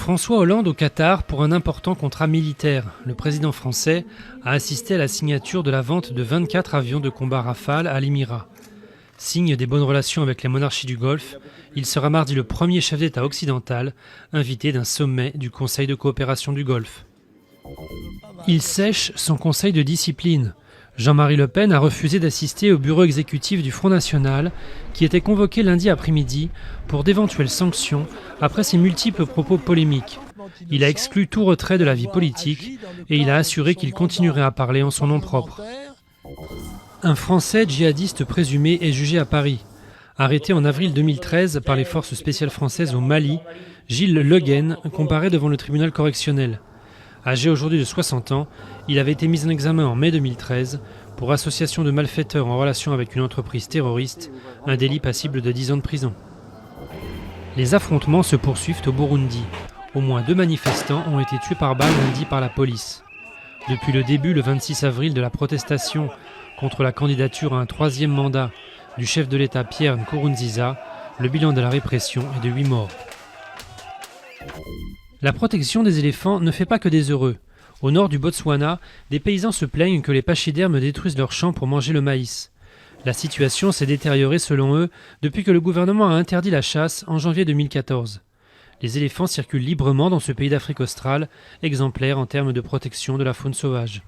François Hollande au Qatar pour un important contrat militaire. Le président français a assisté à la signature de la vente de 24 avions de combat Rafale à l'Émirat. Signe des bonnes relations avec les monarchies du Golfe, il sera mardi le premier chef d'État occidental invité d'un sommet du Conseil de coopération du Golfe. Il sèche son conseil de discipline. Jean-Marie Le Pen a refusé d'assister au bureau exécutif du Front National qui était convoqué lundi après-midi pour d'éventuelles sanctions après ses multiples propos polémiques. Il a exclu tout retrait de la vie politique et il a assuré qu'il continuerait à parler en son nom propre. Un Français djihadiste présumé est jugé à Paris. Arrêté en avril 2013 par les forces spéciales françaises au Mali, Gilles Le Guen comparaît devant le tribunal correctionnel. Âgé aujourd'hui de 60 ans, il avait été mis en examen en mai 2013 pour association de malfaiteurs en relation avec une entreprise terroriste, un délit passible de 10 ans de prison. Les affrontements se poursuivent au Burundi. Au moins 2 manifestants ont été tués par balle lundi par la police. Depuis le début, le 26 avril, de la protestation contre la candidature à un 3e mandat du chef de l'État Pierre Nkurunziza, le bilan de la répression est de 8 morts. La protection des éléphants ne fait pas que des heureux. Au nord du Botswana, des paysans se plaignent que les pachydermes détruisent leurs champs pour manger le maïs. La situation s'est détériorée selon eux depuis que le gouvernement a interdit la chasse en janvier 2014. Les éléphants circulent librement dans ce pays d'Afrique australe, exemplaire en termes de protection de la faune sauvage.